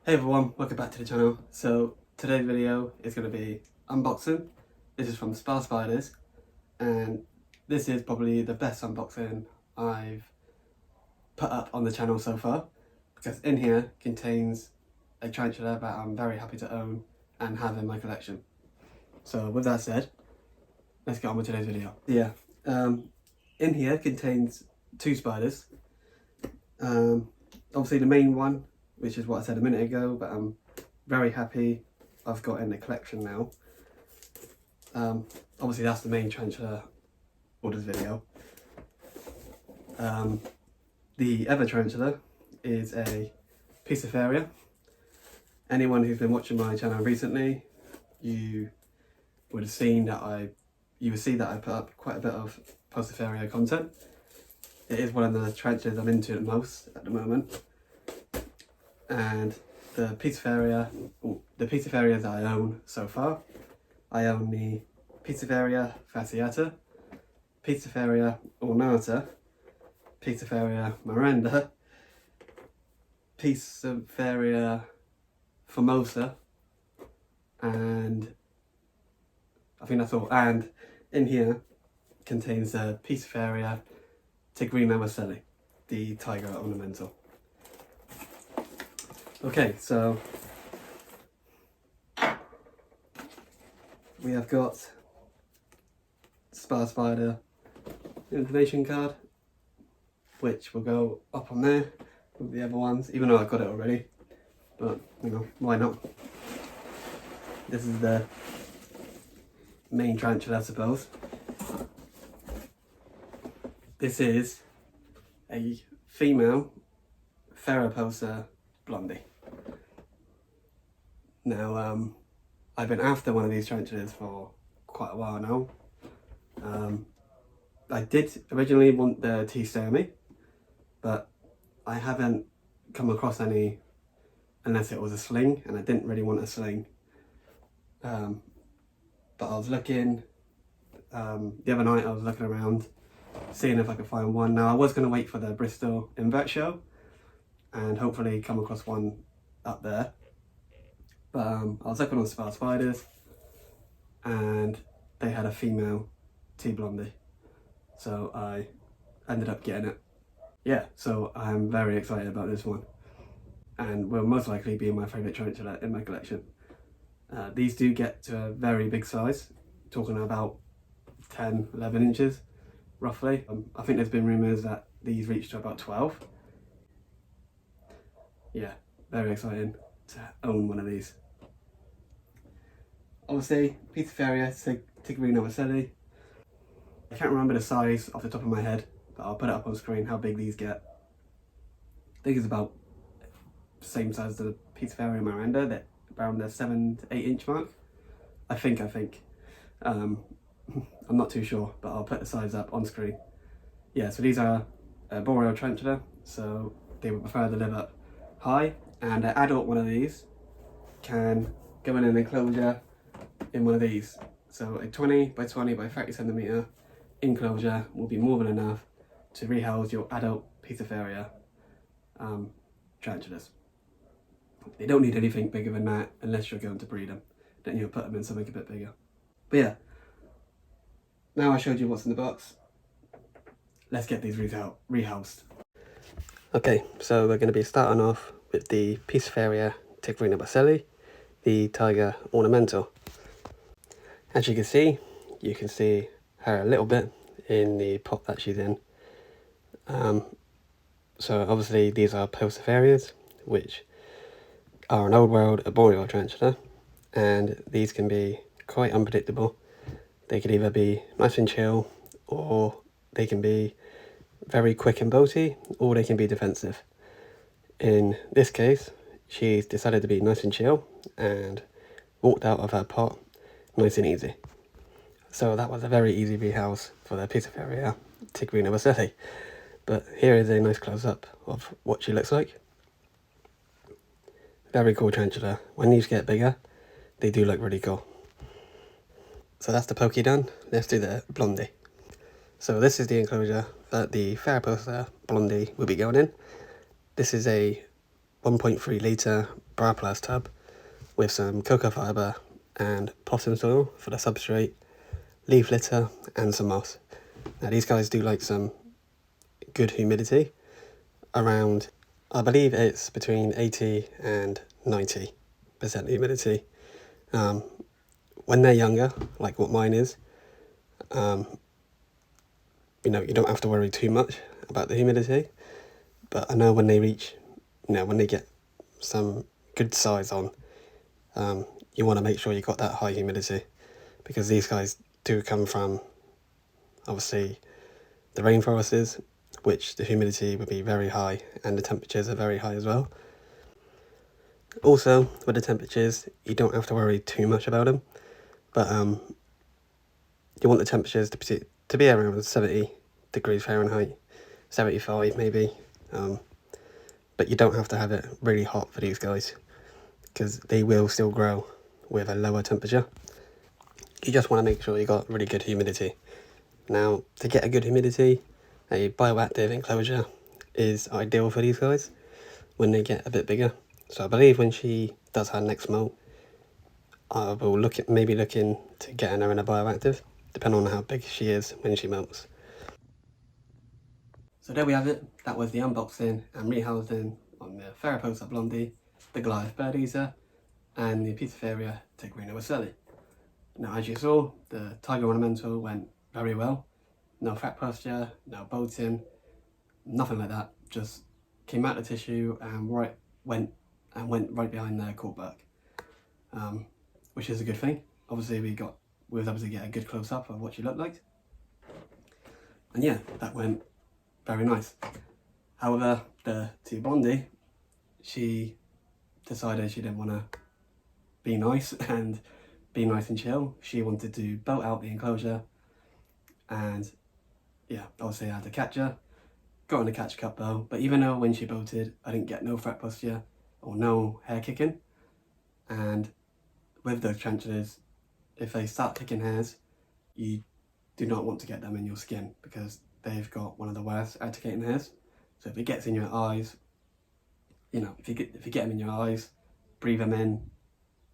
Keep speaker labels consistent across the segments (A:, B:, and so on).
A: Hey everyone, welcome back to the channel. So today's video is going to be unboxing. This is from Spa Spiders and this is probably the best unboxing I've put up on the channel so far, because in here contains a tarantula that I'm very happy to own and have in my collection. So with that said, let's get on with today's video. Yeah, in here contains two spiders. Obviously the main one, which is what I said a minute ago, but I'm very happy I've got in the collection now. Obviously that's the main tarantula orders video. The other tarantula is a peocilotheria. Anyone who's been watching my channel recently, you would have seen that I put up quite a bit of peocilotheria content. It is one of the tarantulas I'm into the most at the moment. And the peocilotherias that I own so far, I own the Peocilotheria fasciata, Peocilotheria ornata, Peocilotheria miranda, Peocilotheria formosa, and I think that's all. And in here contains the Peocilotheria tigrinawesseli, the tiger ornamental. Okay, so we have got Spa Spider information card, which will go up on there with the other ones, even though I've got it already, but you know, why not? This is the main tarantula, I suppose. This is a female Theraphosa blondi. Now, I've been after one of these tarantulas for quite a while now. I did originally want the T-Sturmy, but I haven't come across any unless it was a sling, and I didn't really want a sling. But I was looking, the other night I was looking around, seeing if I could find one. Now I was going to wait for the Bristol Invert Show and hopefully come across one up there. But I was looking on Spa Spiders and they had a female T-Blondi. So I ended up getting it. Yeah, so I'm very excited about this one. And will most likely be my favourite tarantula in my collection. These do get to a very big size, talking about 10, 11 inches roughly. I think there's been rumours that these reach to about 12. Yeah, very exciting to own one of these. Obviously, Peocilotheria tigrinawesseli. I can't remember the size off the top of my head, but I'll put it up on screen how big these get. I think it's about the same size as the Peocilotheria miranda, that around the 7 to 8 inch mark. I think. I'm not too sure, but I'll put the size up on screen. Yeah, so these are a boreal tarantula, so they would prefer to live up high, and an adult one of these can go in an enclosure in one of these. So a 20 by 20 by 30 centimeter enclosure will be more than enough to rehouse your adult Peocilotheria tarantulas. They don't need anything bigger than that unless you're going to breed them. Then you'll put them in something a bit bigger. But yeah, now I showed you what's in the box. Let's get these rehoused. Okay, so we're going to be starting off with the Peocilotheria tigrinawesseli, the tiger ornamental. As you can see her a little bit in the pot that she's in. So obviously these are peocilotherias, which are an old world arboreal tarantula, and these can be quite unpredictable. They could either be nice and chill, or they can be very quick and boaty, or they can be defensive. In this case, she's decided to be nice and chill and walked out of her pot nice and easy. So that was a very easy rehouse for the Peocilotheria tigrinawesseli. But here is a nice close-up of what she looks like. Very cool tarantula. When these get bigger, they do look really cool. So that's the pokey done. Let's do the blondi. So this is the enclosure that the Theraphosa blondi will be going in. This is a 1.3 litre bioplast tub with some cocoa fibre and potting soil for the substrate, leaf litter and some moss. Now these guys do like some good humidity, around, I believe it's between 80 and 90% humidity. When they're younger, like what mine is, you know, you don't have to worry too much about the humidity, but I know when they reach, you know, when they get some good size on, you want to make sure you got that high humidity, because these guys do come from, obviously, the rainforests, which the humidity would be very high and the temperatures are very high as well. Also, with the temperatures, you don't have to worry too much about them, but you want the temperatures to be around 70 degrees Fahrenheit, 75 maybe, but you don't have to have it really hot for these guys, because they will still grow with a lower temperature. You just want to make sure you got really good humidity. Now, to get a good humidity, a bioactive enclosure is ideal for these guys when they get a bit bigger. So I believe when she does her next molt, I will maybe look into getting her in a bioactive, depending on how big she is when she melts. So there we have it. That was the unboxing and rehousing on the Theraphosa blondi, the Goliath bird eater, and the peocilotheria tigrinawesseli. Now, as you saw, the tiger ornamental went very well. No fat posture, no bolting, nothing like that. Just came out of the tissue and went right behind the corkback, which is a good thing. Obviously, we was able to get a good close up of what she looked like, and yeah, that went very nice. However, the T blondi, she decided she didn't want to be nice and chill. She wanted to bolt out the enclosure, and yeah, obviously I had to catch her. Got on the catch cup though, but even though when she bolted, I didn't get no fat posture or no hair kicking. And with those tarantulas, if they start kicking hairs, you do not want to get them in your skin, because they've got one of the worst urticating hairs. So if it gets in your eyes, you know, if you get them in your eyes, breathe them in,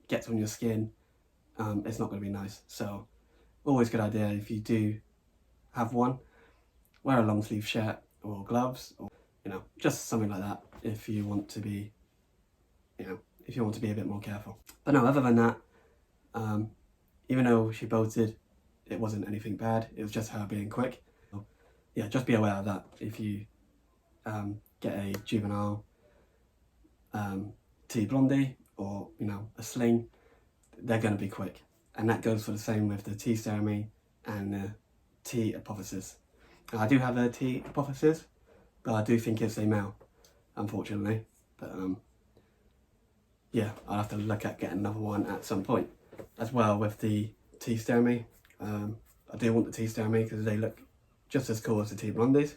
A: gets on your skin, it's not going to be nice. So always a good idea, if you do have one, wear a long sleeve shirt or gloves, or, you know, just something like that if you want to be, you know, if you want to be a bit more careful. But no, other than that, even though she bolted, it wasn't anything bad. It was just her being quick. So, yeah, just be aware of that if you get a juvenile T blondi or, you know, a sling. They're going to be quick, and that goes for the same with the T cerami and the T apophysis. I do have a T apophysis, but I do think it's a male, unfortunately. But yeah, I'll have to look at getting another one at some point. As well with the T cerami, I do want the T cerami because they look just as cool as the T blondies.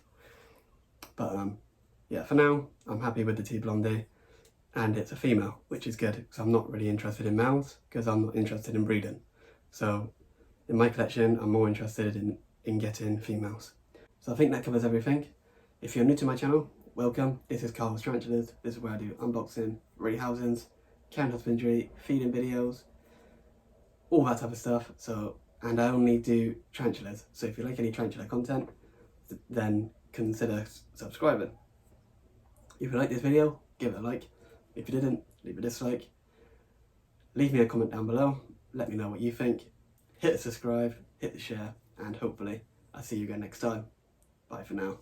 A: But yeah, for now, I'm happy with the T blondi, and it's a female, which is good, because I'm not really interested in males, because I'm not interested in breeding. So in my collection, I'm more interested in getting females. So I think that covers everything. If you're new to my channel, welcome. This is Carl's Tarantulas. This is where I do unboxing, rehousings, care and husbandry, feeding videos, all that type of stuff. So, and I only do tarantulas. So if you like any tarantula content, then consider subscribing. If you like this video, give it a like. If you didn't, leave a dislike. Leave me a comment down below. Let me know what you think. Hit the subscribe, hit the share, and hopefully I'll see you again next time. Bye for now.